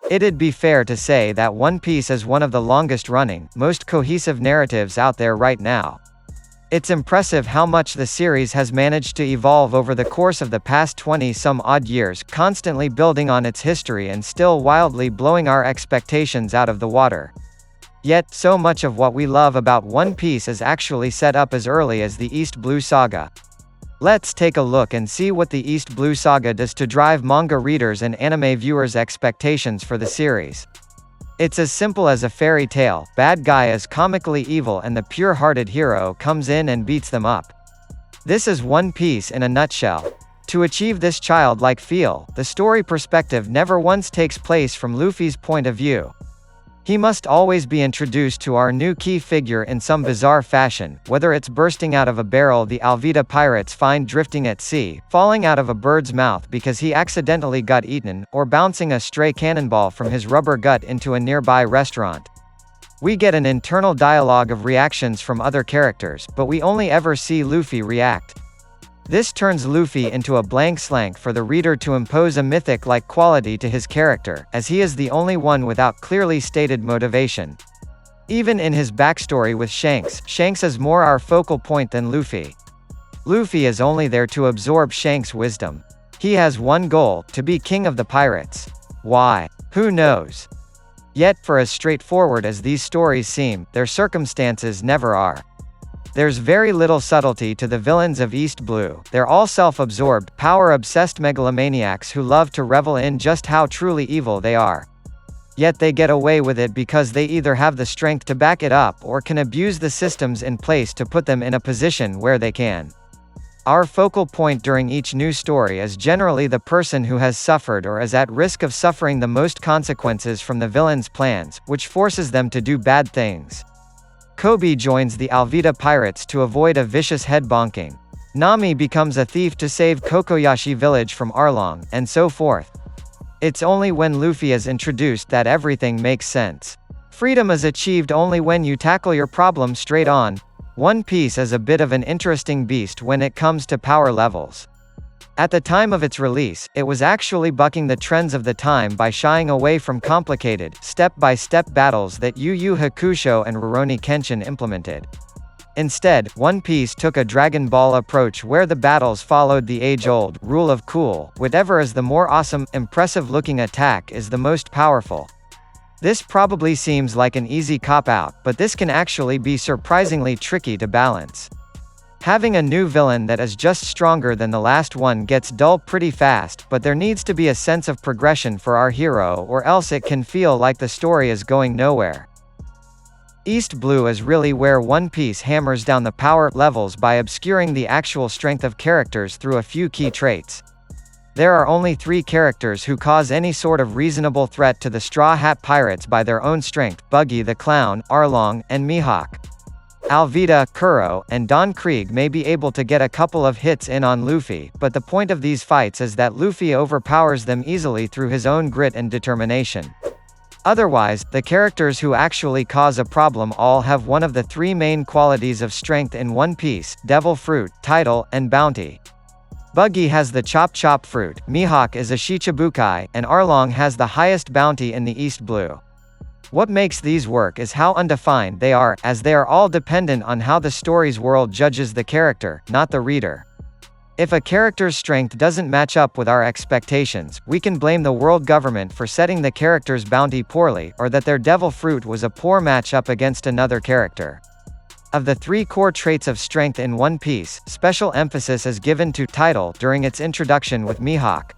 It'd be fair to say that One Piece is one of the longest-running, most cohesive narratives out there right now. It's impressive how much the series has managed to evolve over the course of the past 20-some-odd years, constantly building on its history and still wildly blowing our expectations out of the water. Yet, so much of what we love about One Piece is actually set up as early as the East Blue Saga. Let's take a look and see what the East Blue Saga does to drive manga readers and anime viewers' expectations for the series. It's as simple as a fairy tale. Bad guy is comically evil and the pure-hearted hero comes in and beats them up. This is One Piece in a nutshell. To achieve this childlike feel, the story perspective never once takes place from Luffy's point of view. He must always be introduced to our new key figure in some bizarre fashion, whether it's bursting out of a barrel the Alvida pirates find drifting at sea, falling out of a bird's mouth because he accidentally got eaten, or bouncing a stray cannonball from his rubber gut into a nearby restaurant. We get an internal dialogue of reactions from other characters, but we only ever see Luffy react. This turns Luffy into a blank slate for the reader to impose a mythic-like quality to his character, as he is the only one without clearly stated motivation. Even in his backstory with Shanks, Shanks is more our focal point than Luffy. Luffy is only there to absorb Shanks' wisdom. He has one goal, to be king of the pirates. Why? Who knows? Yet, for as straightforward as these stories seem, their circumstances never are. There's very little subtlety to the villains of East Blue. They're all self-absorbed, power-obsessed megalomaniacs who love to revel in just how truly evil they are. Yet they get away with it because they either have the strength to back it up or can abuse the systems in place to put them in a position where they can. Our focal point during each new story is generally the person who has suffered or is at risk of suffering the most consequences from the villain's plans, which forces them to do bad things. Kobe joins the Alvida pirates to avoid a vicious head-bonking. Nami becomes a thief to save Kokoyashi village from Arlong, and so forth. It's only when Luffy is introduced that everything makes sense. Freedom is achieved only when you tackle your problem straight on. One Piece is a bit of an interesting beast when it comes to power levels. At the time of its release, it was actually bucking the trends of the time by shying away from complicated, step-by-step battles that Yu Yu Hakusho and Rurouni Kenshin implemented. Instead, One Piece took a Dragon Ball approach where the battles followed the age-old rule of cool, whatever is the more awesome, impressive-looking attack is the most powerful. This probably seems like an easy cop-out, but this can actually be surprisingly tricky to balance. Having a new villain that is just stronger than the last one gets dull pretty fast, but there needs to be a sense of progression for our hero or else it can feel like the story is going nowhere. East Blue is really where One Piece hammers down the power levels by obscuring the actual strength of characters through a few key traits. There are only 3 characters who cause any sort of reasonable threat to the Straw Hat Pirates by their own strength: Buggy the Clown, Arlong, and Mihawk. Alvida, Kuro, and Don Krieg may be able to get a couple of hits in on Luffy, but the point of these fights is that Luffy overpowers them easily through his own grit and determination. Otherwise, the characters who actually cause a problem all have one of the 3 main qualities of strength in One Piece: Devil Fruit, Title, and Bounty. Buggy has the Chop Chop Fruit, Mihawk is a Shichibukai, and Arlong has the highest bounty in the East Blue. What makes these work is how undefined they are, as they are all dependent on how the story's world judges the character, not the reader. If a character's strength doesn't match up with our expectations, we can blame the world government for setting the character's bounty poorly, or that their devil fruit was a poor match up against another character. Of the 3 core traits of strength in One Piece, special emphasis is given to Title during its introduction with Mihawk.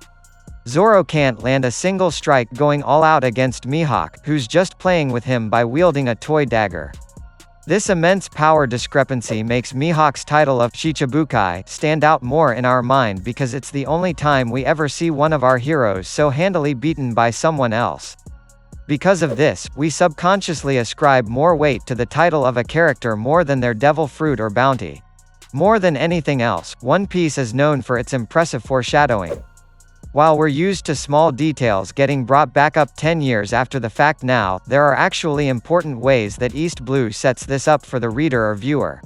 Zoro can't land a single strike going all out against Mihawk, who's just playing with him by wielding a toy dagger. This immense power discrepancy makes Mihawk's title of Shichibukai stand out more in our mind because it's the only time we ever see one of our heroes so handily beaten by someone else. Because of this, we subconsciously ascribe more weight to the title of a character more than their devil fruit or bounty. More than anything else, One Piece is known for its impressive foreshadowing. While we're used to small details getting brought back up 10 years after the fact now, there are actually important ways that East Blue sets this up for the reader or viewer.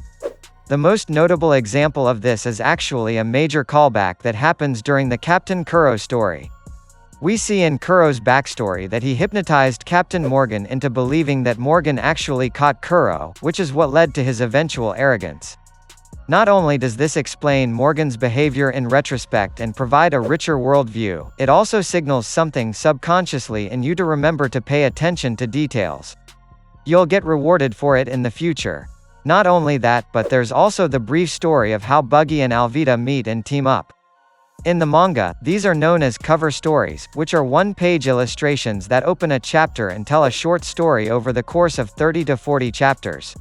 The most notable example of this is actually a major callback that happens during the Captain Kuro story. We see in Kuro's backstory that he hypnotized Captain Morgan into believing that Morgan actually caught Kuro, which is what led to his eventual arrogance. Not only does this explain Morgan's behavior in retrospect and provide a richer worldview, it also signals something subconsciously in you to remember to pay attention to details. You'll get rewarded for it in the future. Not only that, but there's also the brief story of how Buggy and Alvida meet and team up. In the manga, these are known as cover stories, which are one-page illustrations that open a chapter and tell a short story over the course of 30 to 40 chapters.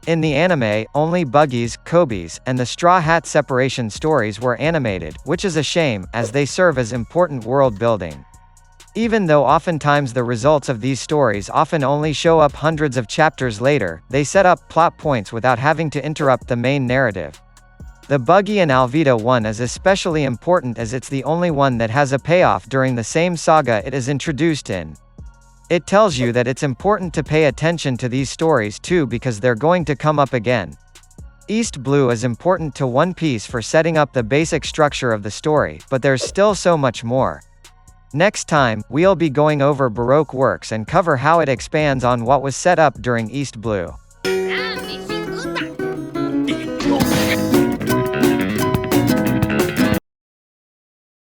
In the anime, only Buggy's, Kobe's, and the Straw Hat separation stories were animated, which is a shame, as they serve as important world building. Even though oftentimes the results of these stories often only show up hundreds of chapters later, they set up plot points without having to interrupt the main narrative. The Buggy and Alvida one is especially important as it's the only one that has a payoff during the same saga it is introduced in. It tells you that it's important to pay attention to these stories too because they're going to come up again. East Blue is important to One Piece for setting up the basic structure of the story, but there's still so much more. Next time, we'll be going over Baroque works and cover how it expands on what was set up during East Blue.